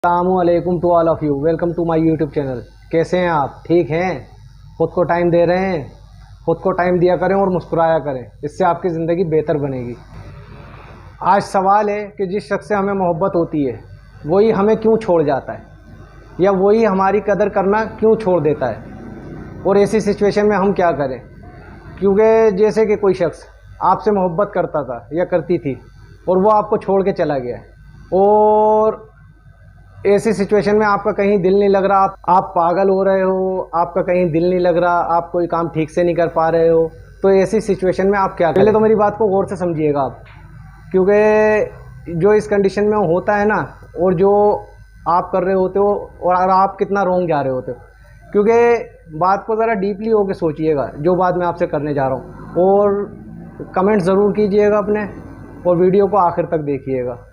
अस्सलामुअलैकुम to all of you. Welcome to my YouTube channel. कैसे हैं आप? ठीक हैं? ख़ुद को टाइम दे रहे हैं? ख़ुद को टाइम दिया करें और मुस्कुराया करें, इससे आपकी ज़िंदगी बेहतर बनेगी। आज सवाल है कि जिस शख्स से हमें मोहब्बत होती है वही हमें क्यों छोड़ जाता है, या वही हमारी कदर करना क्यों छोड़ देता है, और ऐसी सिचुएशन में हम क्या करें। क्योंकि जैसे कि कोई शख्स आपसे मोहब्बत करता था या करती थी और वो आपको छोड़ के चला गया, और ऐसी सिचुएशन में आपका कहीं दिल नहीं लग रहा, आप पागल हो रहे हो, आपका कहीं दिल नहीं लग रहा, आप कोई काम ठीक से नहीं कर पा रहे हो, तो ऐसी सिचुएशन में आप क्या करें? पहले तो मेरी बात को गौर से समझिएगा आप, क्योंकि जो इस कंडीशन में होता है ना, और जो आप कर रहे होते हो और आप कितना रोंग जा रहे होते हो, क्योंकि बात को ज़रा डीपली होकर सोचिएगा जो बात मैं आपसे करने जा रहा हूँ, और कमेंट ज़रूर कीजिएगा अपने, और वीडियो को आखिर तक देखिएगा,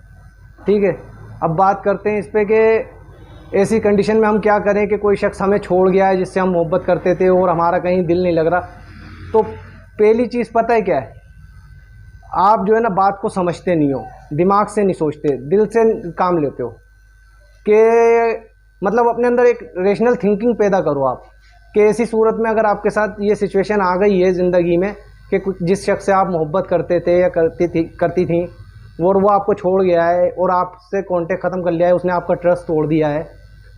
ठीक है। अब बात करते हैं इस पे कि ऐसी कंडीशन में हम क्या करें कि कोई शख्स हमें छोड़ गया है जिससे हम मोहब्बत करते थे और हमारा कहीं दिल नहीं लग रहा। तो पहली चीज़ पता है क्या है? आप जो है ना, बात को समझते नहीं हो, दिमाग से नहीं सोचते, दिल से काम लेते हो। कि मतलब अपने अंदर एक रेशनल थिंकिंग पैदा करो आप, कि ऐसी सूरत में अगर आपके साथ ये सिचुएशन आ गई है ज़िंदगी में कि जिस शख्स से आप मोहब्बत करते थे या करती थी, और वो आपको छोड़ गया है और आपसे कांटेक्ट ख़त्म कर लिया है, उसने आपका ट्रस्ट तोड़ दिया है,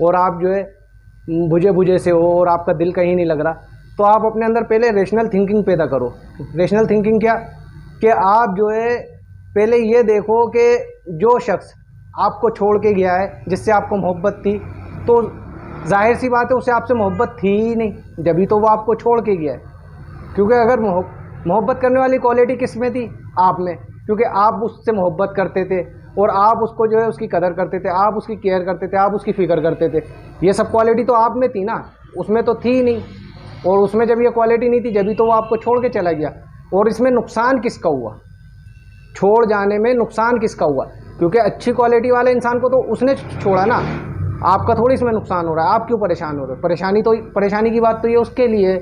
और आप जो है बुझे बुझे से हो और आपका दिल कहीं नहीं लग रहा, तो आप अपने अंदर पहले रेशनल थिंकिंग पैदा करो। रेशनल थिंकिंग क्या? कि आप जो है पहले ये देखो कि जो शख्स आपको छोड़ के गया है, जिससे आपको मोहब्बत थी, तो जाहिर सी बात है उसे आपसे मोहब्बत थी ही नहीं, जभी तो वो आपको छोड़ के गया है। क्योंकि अगर मोहब्बत करने वाली क्वालिटी किस में थी? आप में, क्योंकि आप उससे मोहब्बत करते थे और आप उसको जो है उसकी कदर करते थे, आप उसकी केयर करते थे, आप उसकी फ़िक्र करते थे। ये सब क्वालिटी तो आप में थी ना, उसमें तो थी नहीं। और उसमें जब ये क्वालिटी नहीं थी, जभी तो वो आपको छोड़ के चला गया। और इसमें नुकसान किसका हुआ? छोड़ जाने में नुकसान किसका हुआ? क्योंकि अच्छी क्वालिटी वाले इंसान को तो उसने छोड़ा ना, आपका थोड़ी इसमें नुकसान हो रहा है। आप क्यों परेशान हो रहे हो? परेशानी की बात तो ये उसके लिए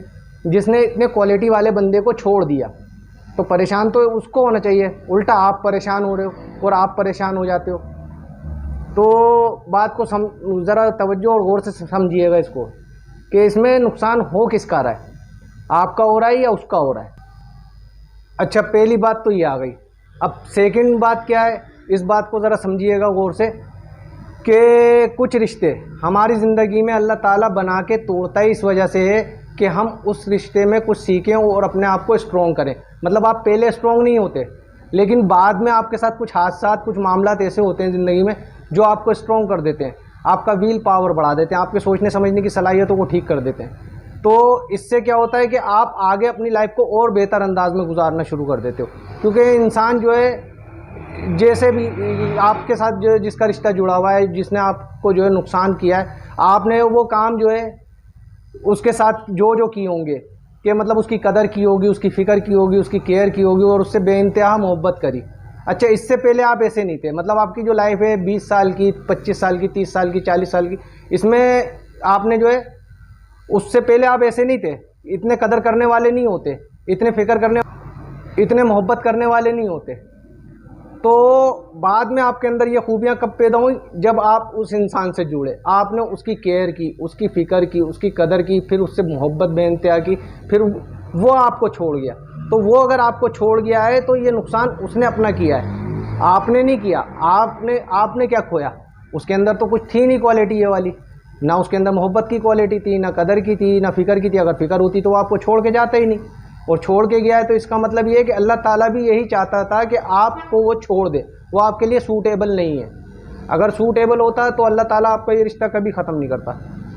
जिसने इतने क्वालिटी वाले बंदे को छोड़ दिया। तो परेशान तो उसको होना चाहिए, उल्टा आप परेशान हो रहे हो और आप परेशान हो जाते हो। तो बात को ज़रा तवज्जो और गौर से समझिएगा इसको, कि इसमें नुकसान हो किसका रहा है, आपका हो रहा है या उसका हो रहा है। अच्छा, पहली बात तो ये आ गई। अब सेकंड बात क्या है, इस बात को ज़रा समझिएगा गौर से, कि कुछ रिश्ते हमारी ज़िंदगी में अल्लाह ताला बना के तोड़ता ही इस वजह से है कि हम उस रिश्ते में कुछ सीखें और अपने आप को स्ट्रॉन्ग करें। मतलब आप पहले स्ट्रॉन्ग नहीं होते, लेकिन बाद में आपके साथ कुछ हादसा, कुछ मामला ऐसे होते हैं ज़िंदगी में जो आपको स्ट्रॉन्ग कर देते हैं, आपका व्हील पावर बढ़ा देते हैं, आपके सोचने समझने की सलाहियतों को ठीक कर देते हैं। तो इससे क्या होता है कि आप आगे अपनी लाइफ को और बेहतर अंदाज में गुजारना शुरू कर देते हो। क्योंकि इंसान जो है, जैसे भी आपके साथ जो जिसका रिश्ता जुड़ा हुआ है, जिसने आपको जो है नुकसान किया है, आपने वो काम जो है उसके साथ जो किए होंगे, कि मतलब उसकी कदर की होगी, उसकी फ़िक्र की होगी, उसकी केयर की होगी, और उससे बेइंतहा मोहब्बत करी। अच्छा, इससे पहले आप ऐसे नहीं थे। मतलब आपकी जो लाइफ है 20 साल की, 25 साल की, 30 साल की, 40 साल की, इसमें आपने जो है उससे पहले आप ऐसे नहीं थे, इतने कदर करने वाले नहीं होते, इतने फ़िक्र करने, इतने मोहब्बत करने वाले नहीं होते। तो बाद में आपके अंदर ये खूबियाँ कब पैदा हुई? जब आप उस इंसान से जुड़े, आपने उसकी केयर की, उसकी फ़िक्र की, उसकी कदर की, फिर उससे मोहब्बत बेइंतहा की, फिर वो आपको छोड़ गया। तो वो अगर आपको छोड़ गया है तो ये नुकसान उसने अपना किया है, आपने नहीं किया। आपने क्या खोया? उसके अंदर तो कुछ थी नहीं क्वालिटी ये वाली, ना उसके अंदर मोहब्बत की क्वालिटी थी, ना कदर की थी, ना फ़िक्र की थी। अगर फ़िक्र होती तो वो आपको छोड़ के जाता ही नहीं, और छोड़ के गया है तो इसका मतलब ये है कि अल्लाह ताला भी यही चाहता था कि आपको वो छोड़ दे, वो आपके लिए सूटेबल नहीं है। अगर सूटेबल होता तो अल्लाह ताला आपका ये रिश्ता कभी ख़त्म नहीं करता,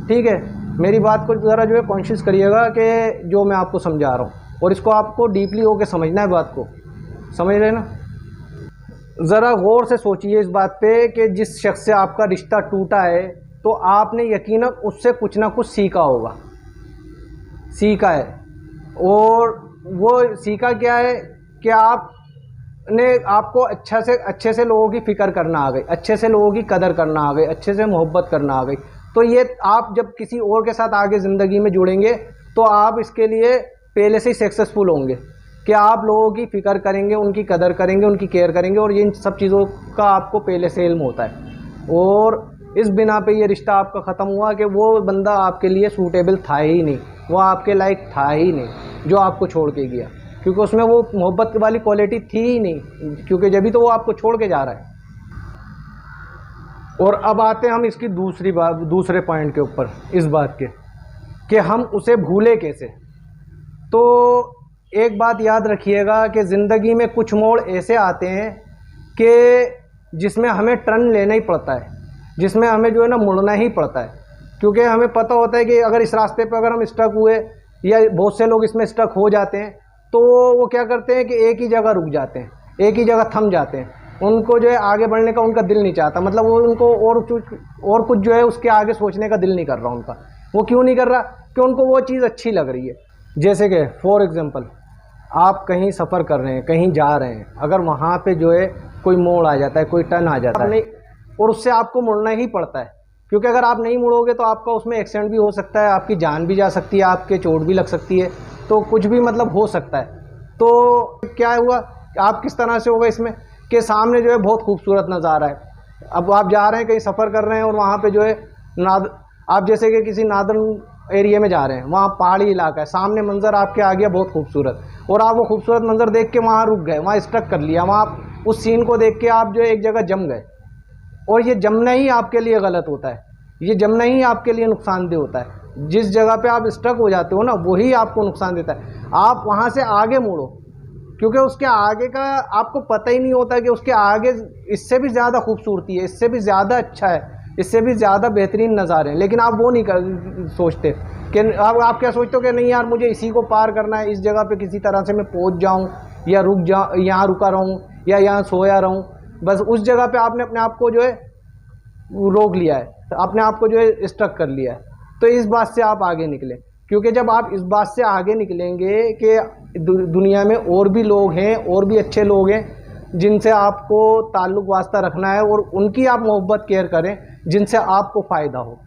ठीक है। मेरी बात को ज़रा जो है कॉन्शियस करिएगा कि जो मैं आपको समझा रहा हूँ, और इसको आपको डीपली होकर समझना है, बात को समझ रहे ना। ज़रा गौर से सोचिए इस बात पे कि जिस शख्स से आपका रिश्ता टूटा है, तो आपने यकीनन उससे कुछ ना कुछ सीखा होगा, सीखा है। और वो सीखा क्या है कि आपको अच्छे से लोगों की फ़िक्र करना आ गई, अच्छे से लोगों की कदर करना आ गई, अच्छे से मोहब्बत करना आ गई। तो ये आप जब किसी और के साथ आगे ज़िंदगी में जुड़ेंगे तो आप इसके लिए पहले से ही सक्सेसफुल होंगे, कि आप लोगों की फ़िक्र करेंगे, उनकी कदर करेंगे, उनकी केयर करेंगे, और ये इन सब चीज़ों का आपको पहले से इल्म होता है। और इस बिना पे ये रिश्ता आपका ख़त्म हुआ कि वो बंदा आपके लिए सूटेबल था ही नहीं, वो आपके लायक था ही नहीं जो आपको छोड़ के गया, क्योंकि उसमें वो मोहब्बत वाली क्वालिटी थी ही नहीं, क्योंकि जब भी तो वो आपको छोड़ के जा रहा है। और अब आते हैं हम इसकी दूसरे पॉइंट के ऊपर, इस बात के कि हम उसे भूले कैसे। तो एक बात याद रखिएगा कि ज़िंदगी में कुछ मोड़ ऐसे आते हैं कि जिसमें हमें टर्न लेना ही पड़ता है, जिसमें हमें जो है ना मुड़ना ही पड़ता है, क्योंकि हमें पता होता है कि अगर इस रास्ते पर अगर हम स्टक हुए, या बहुत से लोग इसमें स्टक हो जाते हैं, तो वो क्या करते हैं कि एक ही जगह रुक जाते हैं, एक ही जगह थम जाते हैं। उनको जो है आगे बढ़ने का उनका दिल नहीं चाहता, मतलब वो उनको और कुछ जो है उसके आगे सोचने का दिल नहीं कर रहा उनका। वो क्यों नहीं कर रहा? कि उनको वो चीज़ अच्छी लग रही है। जैसे कि फॉर एग्ज़ाम्पल आप कहीं सफ़र कर रहे हैं, कहीं जा रहे हैं, अगर वहाँ पे जो है कोई मोड़ आ जाता है, कोई टर्न आ जाता है, और उससे आपको मुड़ना ही पड़ता है, क्योंकि अगर आप नहीं मुड़ोगे तो आपका उसमें एक्सीडेंट भी हो सकता है, आपकी जान भी जा सकती है, आपके चोट भी लग सकती है, तो कुछ भी मतलब हो सकता है। तो क्या हुआ, आप किस तरह से होगा इसमें कि सामने जो है बहुत खूबसूरत नज़ारा है, अब आप जा रहे हैं, कहीं सफ़र कर रहे हैं, और वहाँ पे जो है आप जैसे कि किसी नादन एरिया में जा रहे हैं, वहाँ पहाड़ी इलाका है, सामने मंज़र आपके आ गया बहुत खूबसूरत, और आप वो खूबसूरत मंज़र देख के वहाँ रुक गए, वहाँ स्टक कर लिया, वहाँ उस सीन को देख के आप जो है एक जगह जम गए। और ये जमना ही आपके लिए गलत होता है, ये जमना ही आपके लिए नुकसानदेह होता है। जिस जगह पे आप स्टक हो जाते हो ना, वही आपको नुकसान देता है। आप वहाँ से आगे मुड़ो, क्योंकि उसके आगे का आपको पता ही नहीं होता कि उसके आगे इससे भी ज़्यादा खूबसूरती है, इससे भी ज़्यादा अच्छा है, इससे भी ज़्यादा बेहतरीन नज़ारे हैं, लेकिन आप वो नहीं सोचते कि आप क्या सोचते हो कि नहीं यार मुझे इसी को पार करना है, इस जगह पे किसी तरह से मैं पहुंच जाऊं, या रुक जाऊं, यहाँ रुका रहूं, या यहाँ सोया रहूं, बस उस जगह पे आपने अपने आप को जो है रोक लिया है, अपने आप को जो है स्टक कर लिया है। तो इस बात से आप आगे निकलें, क्योंकि जब आप इस बात से आगे निकलेंगे कि दुनिया में और भी लोग हैं, और भी अच्छे लोग हैं जिनसे आपको ताल्लुक़ वास्ता रखना है, और उनकी आप मोहब्बत केयर करें जिनसे आपको फ़ायदा हो,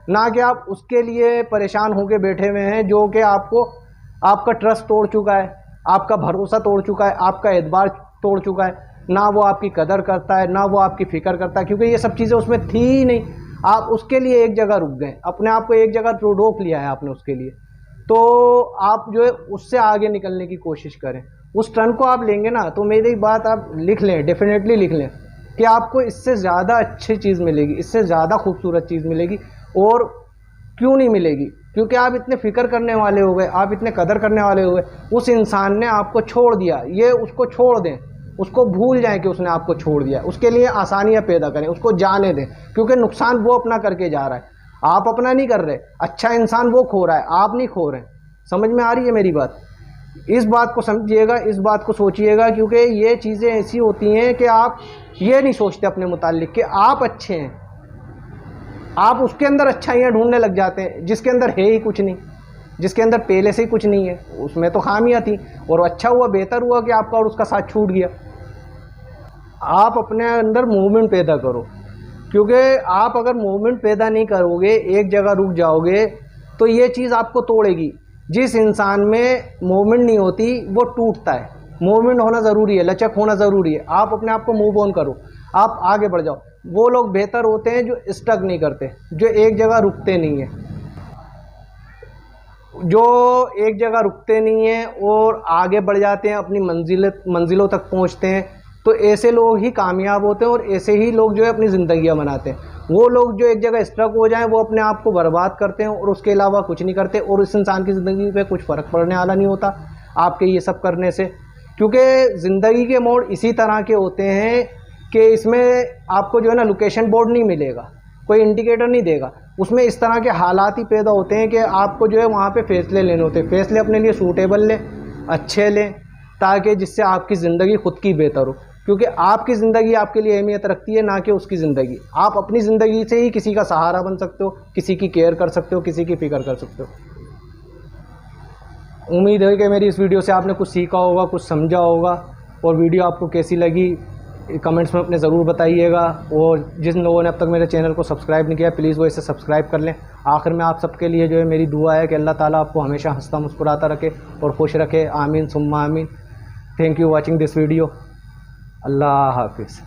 ना कि आप उसके लिए परेशान होकर बैठे हुए हैं जो कि आपका ट्रस्ट तोड़ चुका है, आपका भरोसा तोड़ चुका है, आपका एतबार तोड़ चुका है, ना वो आपकी कदर करता है, ना वो आपकी फ़िक्र करता है, क्योंकि ये सब चीज़ें उसमें थी ही नहीं। आप उसके लिए एक जगह रुक गए, अपने आप को एक जगह रोक लिया है आपने उसके लिए। तो आप जो है उससे आगे निकलने की कोशिश करें, उस टर्न को आप लेंगे ना, तो मेरी बात आप लिख लें, डेफिनेटली लिख लें कि आपको इससे ज़्यादा अच्छी चीज़ मिलेगी, इससे ज़्यादा खूबसूरत चीज़ मिलेगी। और क्यों नहीं मिलेगी? क्योंकि आप इतने फ़िक्र करने वाले हो गए, आप इतने कदर करने वाले हो गए, उस इंसान ने आपको छोड़ दिया, ये उसको छोड़ दें, उसको भूल जाएं कि उसने आपको छोड़ दिया, उसके लिए आसानियाँ पैदा करें, उसको जाने दें, क्योंकि नुकसान वो अपना करके जा रहा है, आप अपना नहीं कर रहे। अच्छा इंसान वो खो रहा है, आप नहीं खो रहे। समझ में आ रही है मेरी बात? इस बात को समझिएगा, इस बात को सोचिएगा, क्योंकि ये चीज़ें ऐसी होती हैं कि आप ये नहीं सोचते अपने मुताल्लिक कि आप अच्छे हैं, आप उसके अंदर अच्छाइयाँ ढूंढने लग जाते हैं जिसके अंदर है ही कुछ नहीं, जिसके अंदर पहले से ही कुछ नहीं है, उसमें तो खामियां थी। और अच्छा हुआ, बेहतर हुआ कि आपका और उसका साथ छूट गया। आप अपने अंदर मूवमेंट पैदा करो, क्योंकि आप अगर मूवमेंट पैदा नहीं करोगे, एक जगह रुक जाओगे, तो ये चीज़ आपको तोड़ेगी। जिस इंसान में मूवमेंट नहीं होती वो टूटता है। मूवमेंट होना ज़रूरी है, लचक होना ज़रूरी है। आप अपने आप को मूव ऑन करो, आप आगे बढ़ जाओ। वो लोग बेहतर होते हैं जो स्टक नहीं करते, जो एक जगह रुकते नहीं हैं, जो एक जगह रुकते नहीं हैं और आगे बढ़ जाते हैं, अपनी मंजिलों तक पहुंचते हैं। तो ऐसे लोग ही कामयाब होते हैं, और ऐसे ही लोग जो है अपनी ज़िंदगियां बनाते हैं। वो लोग जो एक जगह स्ट्रक हो जाएं, वो अपने आप को बर्बाद करते हैं और उसके अलावा कुछ नहीं करते, और इस इंसान की ज़िंदगी पे कुछ फ़र्क पड़ने वाला नहीं होता आपके ये सब करने से। क्योंकि ज़िंदगी के मोड़ इसी तरह के होते हैं कि इसमें आपको जो है ना लोकेशन बोर्ड नहीं मिलेगा, कोई इंडिकेटर नहीं देगा। उसमें इस तरह के हालात ही पैदा होते हैं कि आपको जो है वहाँ पे फ़ैसले लेने होते हैं। फ़ैसले अपने लिए सूटेबल लें, अच्छे लें, ताकि जिससे आपकी ज़िंदगी खुद की बेहतर हो। क्योंकि आपकी ज़िंदगी आपके लिए अहमियत रखती है, ना कि उसकी ज़िंदगी। आप अपनी ज़िंदगी से ही किसी का सहारा बन सकते हो, किसी की केयर कर सकते हो, किसी की फ़िक्र कर सकते हो। उम्मीद है कि मेरी इस वीडियो से आपने कुछ सीखा होगा, कुछ समझा होगा। और वीडियो आपको कैसी लगी कमेंट्स में अपने ज़रूर बताइएगा। और जिन लोगों ने अब तक मेरे चैनल को सब्सक्राइब नहीं किया, प्लीज़ वो इसे सब्सक्राइब कर लें। आखिर में आप सबके लिए जो है मेरी दुआ है कि अल्लाह ताला आपको हमेशा हंसता मुस्कुराता रखे और खुश रखे। आमीन सुम्मा आमीन। Thank you watching this video. अल्लाह हाफिज़।